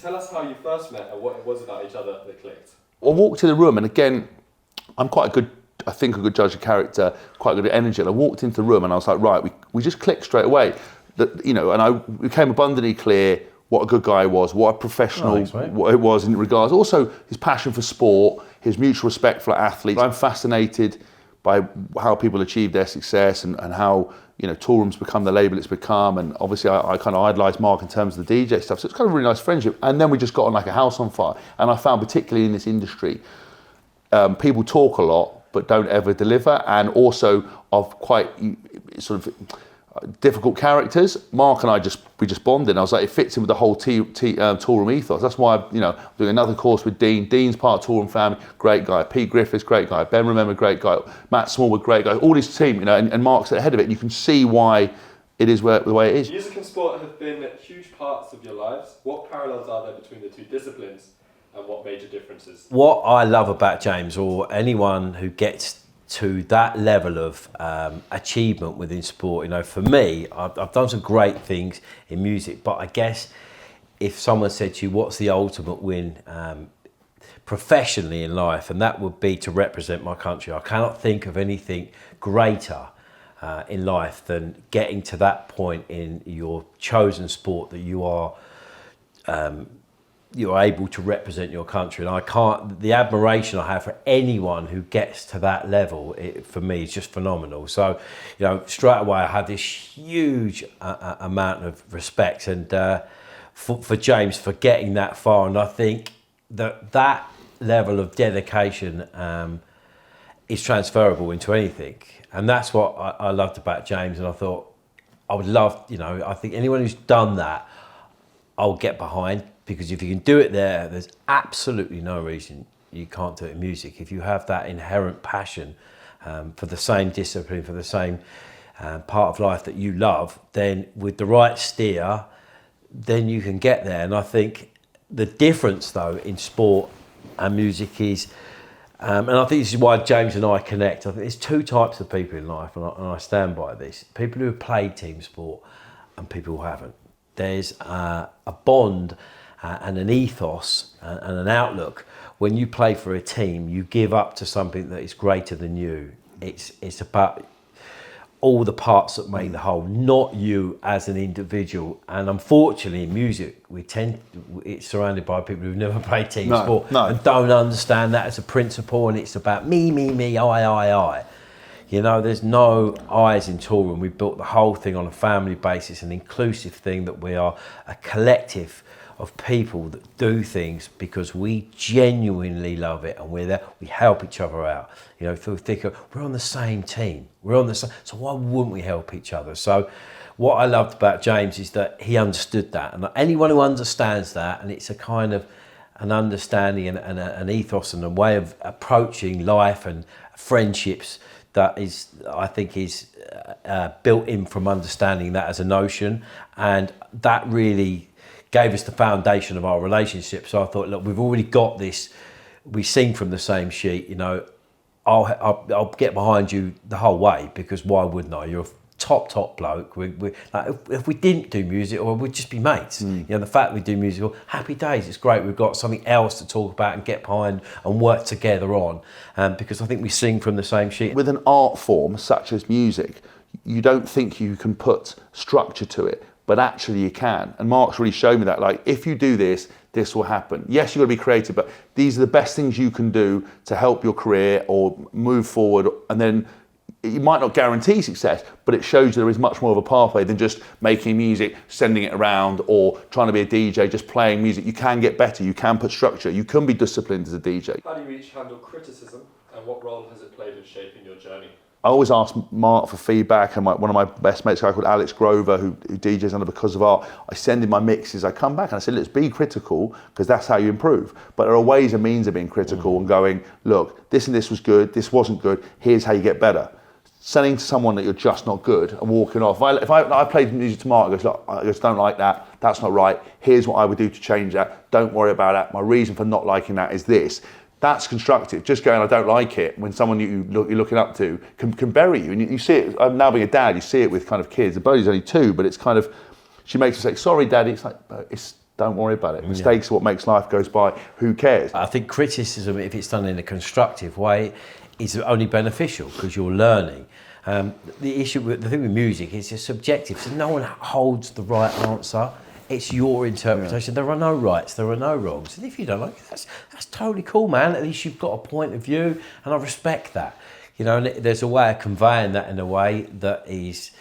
Tell us how you first met and what it was about each other that clicked. I walked in the room, and again, I'm quite a good judge of character, quite good at energy. And I walked into the room, and I was like, right, we just clicked straight away. That, you know, and I became abundantly clear what a good guy was, what a professional, what it was in regards. Also, his passion for sport, his mutual respect for athletes. I'm fascinated by how people achieve their success and how, you know, Toolroom's become the label it's become. And obviously I kind of idolise Mark in terms of the DJ stuff. So it's kind of a really nice friendship. And then we just got on like a house on fire. And I found, particularly in this industry, people talk a lot, but don't ever deliver. And also of quite sort of difficult characters. Mark and I just bonded. And I was like, it fits in with the whole Toolroom ethos. That's why I'm doing another course with Dean. Dean's part of Toolroom family, great guy. Pete Griffiths, great guy. Ben Remember, great guy. Matt Smallwood, great guy. All his team, you know, and Mark's at the head of it. And you can see why it is the way it is. Music and sport have been huge parts of your lives. What parallels are there between the two disciplines, and what major differences? What I love about James, or anyone who gets to that level of achievement within sport, you know, for me, I've done some great things in music, but I guess if someone said to you, what's the ultimate win professionally in life, and that would be to represent my country. I cannot think of anything greater in life than getting to that point in your chosen sport that you're able to represent your country. And the admiration I have for anyone who gets to that level, for me, is just phenomenal. So, you know, straight away I had this huge amount of respect and for James for getting that far. And I think that level of dedication is transferable into anything. And that's what I loved about James. And I thought, I would love, you know, I think anyone who's done that, I'll get behind. Because if you can do it there's absolutely no reason you can't do it in music. If you have that inherent passion for the same discipline, for the same part of life that you love, then with the right steer, then you can get there. And I think the difference, though, in sport and music is, and I think this is why James and I connect, I think there's two types of people in life, and I stand by this. People who have played team sport and people who haven't. There's a bond and an ethos and an outlook. When you play for a team, you give up to something that is greater than you. It's about all the parts that make the whole, not you as an individual. And unfortunately, in music, it's surrounded by people who've never played team sport and don't understand that as a principle. And it's about me, I. You know, there's no I's in Toolroom. We built the whole thing on a family basis, an inclusive thing, that we are a collective of people that do things because we genuinely love it, and we're there, we help each other out. You know, through thick, we're on the same team. So why wouldn't we help each other? So what I loved about James is that he understood that, and anyone who understands that, and it's a kind of an understanding and an ethos and a way of approaching life and friendships that is, I think, is built in from understanding that as a notion, and that really gave us the foundation of our relationship. So I thought, look, we've already got this. We sing from the same sheet. You know, I'll get behind you the whole way, because why wouldn't I? You're a top bloke. Like, if we didn't do music, or we'd just be mates. You know, the fact we do music, well, happy days. It's great. We've got something else to talk about and get behind and work together on, because I think we sing from the same sheet. With an art form such as music, you don't think you can put structure to it, but actually you can. And Mark's really showed me that, like, if you do this, this will happen. Yes, you've got to be creative, but these are the best things you can do to help your career or move forward. And then it might not guarantee success, but it shows you there is much more of a pathway than just making music, sending it around, or trying to be a DJ, just playing music. You can get better, you can put structure, you can be disciplined as a DJ. How do you each handle criticism, and what role has it played in shaping your journey? I always ask Mark for feedback, and one of my best mates, a guy called Alex Grover, who DJs under Because of Art, I send him my mixes, I come back and I say, let's be critical, because that's how you improve. But there are ways and means of being critical and going, look, this and this was good, this wasn't good, here's how you get better. Sending to someone that you're just not good and walking off. If I played music to Mark, I just don't like that, that's not right, here's what I would do to change that, don't worry about that, my reason for not liking that is this. That's constructive. Just going, I don't like it, when someone you're looking up to can bury you. And you see it, I'm now being a dad, you see it with kind of kids. The Bodie's only 2, but it's kind of, she makes her say, sorry, Daddy. It's like, don't worry about it. Mistakes are what makes life goes by. Who cares? I think criticism, if it's done in a constructive way, is only beneficial because you're learning. The thing with music is it's subjective, so no one holds the right answer. It's your interpretation. There are no rights, there are no wrongs. And if you don't like it, that's totally cool, man. At least you've got a point of view, and I respect that. You know, and there's a way of conveying that in a way that is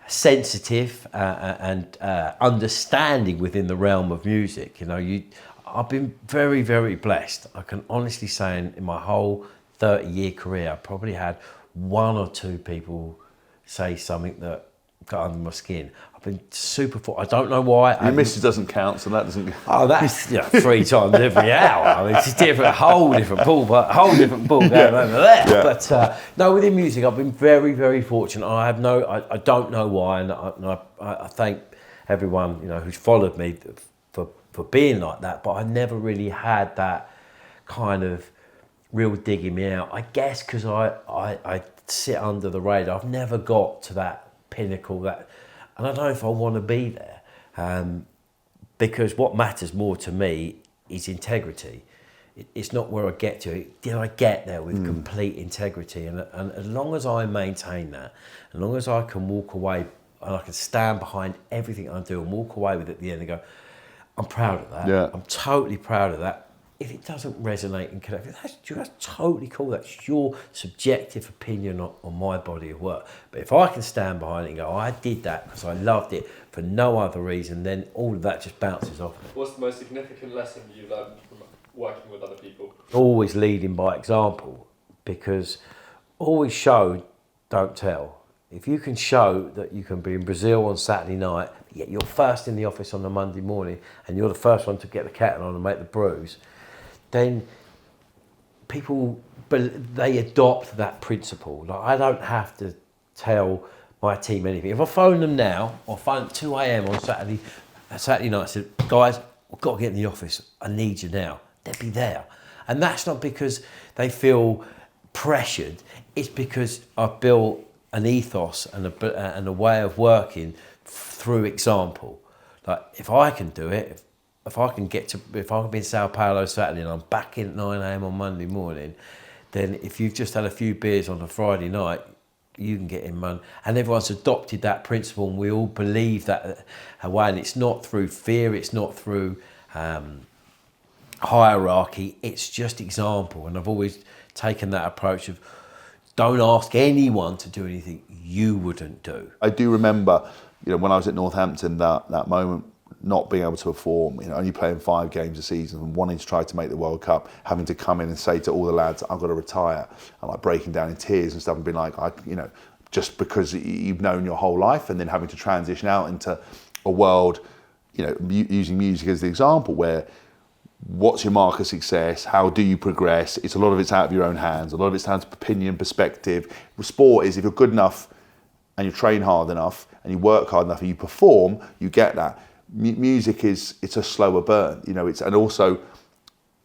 sensitive and understanding within the realm of music. You know, I've been very, very blessed. I can honestly say in my whole 30-year career, I probably had one or two people say something that got under my skin. I've been super I don't know why. Your missus doesn't count, so that doesn't. Oh, that's 3 times every hour. I mean, it's a whole different ball going over there. Yeah. But no, within music, I've been very, very fortunate. I don't know why, and I thank everyone, you know, who's followed me for being like that. But I never really had that kind of real digging me out. I guess because I sit under the radar. I've never got to that pinnacle and I don't know if I want to be there, because what matters more to me is integrity. It's not where I get to. Did I get there with complete integrity? And as long as I maintain that, as long as I can walk away and I can stand behind everything I do and walk away with it at the end and go, I'm proud of that. Yeah. I'm totally proud of that. If it doesn't resonate and connect, that's totally cool. That's your subjective opinion on my body of work. But if I can stand behind it and go, I did that because I loved it for no other reason, then all of that just bounces off. What's the most significant lesson you learned from working with other people? Always leading by example, because always show, don't tell. If you can show that you can be in Brazil on Saturday night, yet you're first in the office on the Monday morning and you're the first one to get the kettle on and make the brews, then people, they adopt that principle. Like, I don't have to tell my team anything. If I phone them now, or phone at 2 a.m. on Saturday night, I said, guys, I've got to get in the office. I need you now. They'll be there. And that's not because they feel pressured. It's because I've built an ethos and a way of working through example. Like, if I can do it, if I can be in Sao Paulo Saturday and I'm back in at 9 a.m. on Monday morning, then if you've just had a few beers on a Friday night, you can get in Monday. And everyone's adopted that principle, and we all believe that way. And it's not through fear, it's not through hierarchy, it's just example. And I've always taken that approach of, don't ask anyone to do anything you wouldn't do. I do remember, you know, when I was at Northampton, that moment, not being able to perform, you know, only playing 5 games a season and wanting to try to make the World Cup, having to come in and say to all the lads, I've got to retire, and like breaking down in tears and stuff, and being like, you know, just because you've known your whole life, and then having to transition out into a world, you know, using music as the example, where what's your mark of success? How do you progress? A lot of it's out of your own hands. A lot of it's down to opinion, perspective. Sport is, if you're good enough and you train hard enough and you work hard enough and you perform, you get that. Music it's a slower burn, you know. And also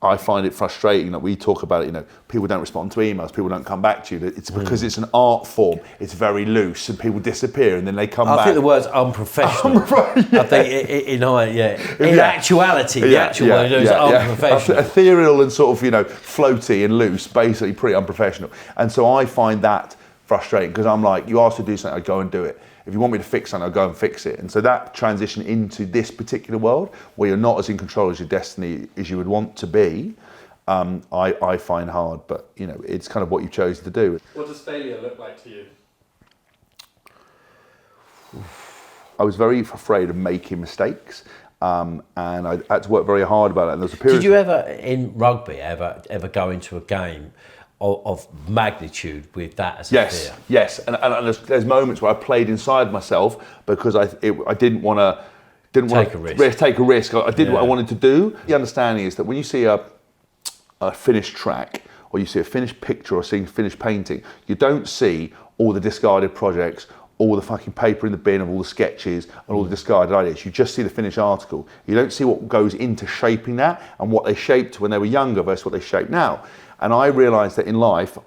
I find it frustrating that we talk about it, you know, people don't respond to emails, people don't come back to you. It's because it's an art form, it's very loose, and people disappear and then they come back. I think the word's unprofessional. I think, in actuality, the actual word is unprofessional. Ethereal and sort of, you know, floaty and loose, basically pretty unprofessional. And so I find that frustrating, because I'm like, you ask to do something, I go and do it. If you want me to fix something, I'll go and fix it. And so that transition into this particular world, where you're not as in control as your destiny as you would want to be, I find hard. But, you know, it's kind of what you've chosen to do. What does failure look like to you? I was very afraid of making mistakes, and I had to work very hard about it. And there was a period. Did you ever, in rugby, ever go into a game of magnitude with that as a fear? Yes, and there's moments where I played inside myself because I didn't want to take a risk. I did what I wanted to do. The understanding is that when you see a finished track, or you see a finished picture, or see a finished painting, you don't see all the discarded projects, all the fucking paper in the bin of all the sketches and all the discarded ideas. You just see the finished article. You don't see what goes into shaping that and what they shaped when they were younger versus what they shape now. And I realised that in life,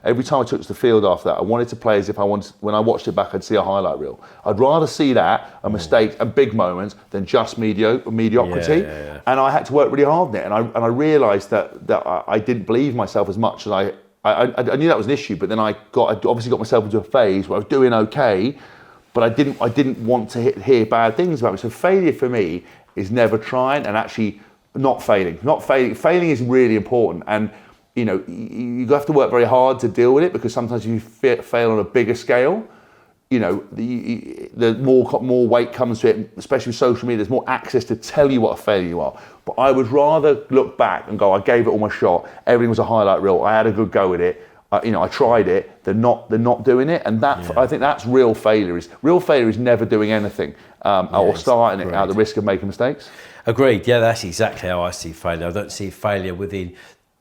every time I took to the field after that, I wanted to play as if when I watched it back, I'd see a highlight reel. I'd rather see that, a mistake and big moments, than just mediocrity. And I had to work really hard on it. And I realised that I didn't believe myself as much as I knew that was an issue, but then I obviously got myself into a phase where I was doing okay, but I didn't want to hear bad things about me. So failure for me is never trying and actually not failing. Failing is really important, and you have to work very hard to deal with it, because sometimes you fail on a bigger scale. The more weight comes to it, especially with social media. There's more access to tell you what a failure you are. But I would rather look back and go, I gave it all my shot. Everything was a highlight reel. I had a good go at it. I tried it. They're not doing it, and I think that's real failure. Real failure is never doing anything or starting it at the risk of making mistakes. Agreed. Yeah, that's exactly how I see failure. I don't see failure within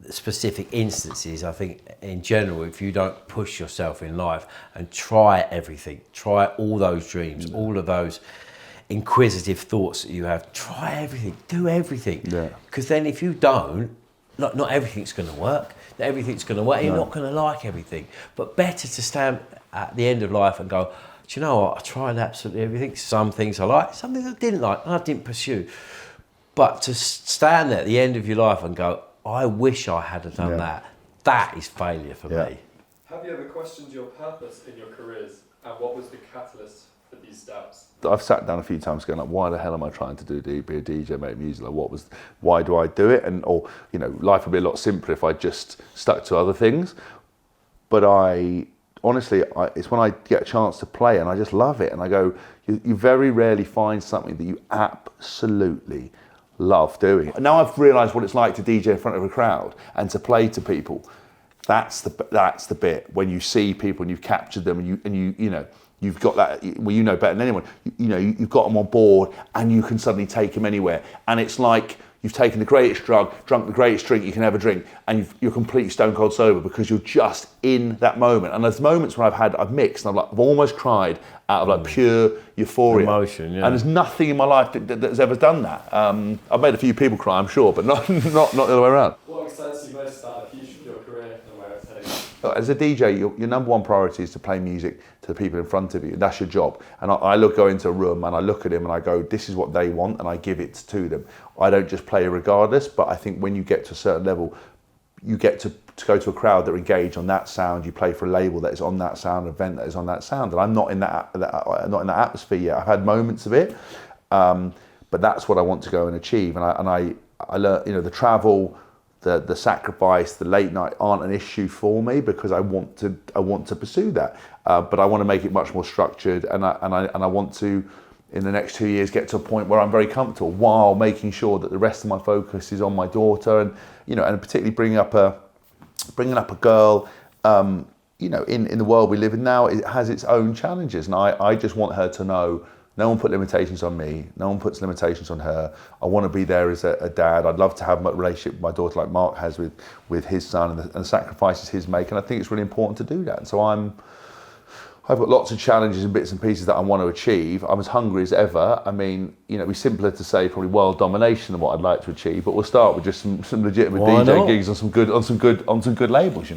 specific instances. I think in general, if you don't push yourself in life and try everything, try all those dreams, all of those inquisitive thoughts that you have, try everything, do everything. Because then if you don't, not everything's going to work. Not everything's going to work. You're not going to like everything. But better to stand at the end of life and go, do you know what? I tried absolutely everything. Some things I liked, some things I didn't like, and I didn't pursue. But to stand there at the end of your life and go, I wish I had done that. That is failure for me. Have you ever questioned your purpose in your careers, and what was the catalyst for these doubts? I've sat down a few times going, like, why the hell am I trying to be a DJ, make music? Like, why do I do it? And life would be a lot simpler if I just stuck to other things. But honestly, it's when I get a chance to play and I just love it. And I go, you very rarely find something that you absolutely love doing. Now I've realised what it's like to DJ in front of a crowd and to play to people. That's the bit when you see people and you've captured them and you've got that. Well, you know better than anyone. You've got them on board and you can suddenly take them anywhere. And it's like you've taken the greatest drug, drunk the greatest drink you can ever drink, and you're completely stone cold sober because you're just in that moment. And there's moments when I've mixed and I've almost cried out of pure euphoria, emotion. Yeah. And there's nothing in my life that's ever done that. I've made a few people cry, I'm sure, but not the other way around. What excites you most about the future of your career and where it's heading? As a DJ, your number one priority is to play music to the people in front of you. That's your job. And I go into a room and I look at them and I go, this is what they want, and I give it to them. I don't just play regardless, but I think when you get to a certain level, you get to go to a crowd that are engaged on that sound. You play for a label that is on that sound, an event that is on that sound. And I'm not in that atmosphere yet. I've had moments of it, but that's what I want to go and achieve. And I learn, the travel, the sacrifice, the late night aren't an issue for me because I want to pursue that. But I want to make it much more structured, and I want to, in the next 2 years, get to a point where I'm very comfortable while making sure that the rest of my focus is on my daughter, and and particularly bringing up a girl. In the world we live in now, it has its own challenges, and I just want her to know no one put limitations on me, no one puts limitations on her. I want to be there as a dad. I'd love to have a relationship with my daughter like Mark has with his son, and the sacrifices he's making. I think it's really important to do that. And so I've got lots of challenges and bits and pieces that I want to achieve. I'm as hungry as ever. I mean, it'd be simpler to say probably world domination than what I'd like to achieve, but we'll start with just some legitimate DJ gigs on some good labels,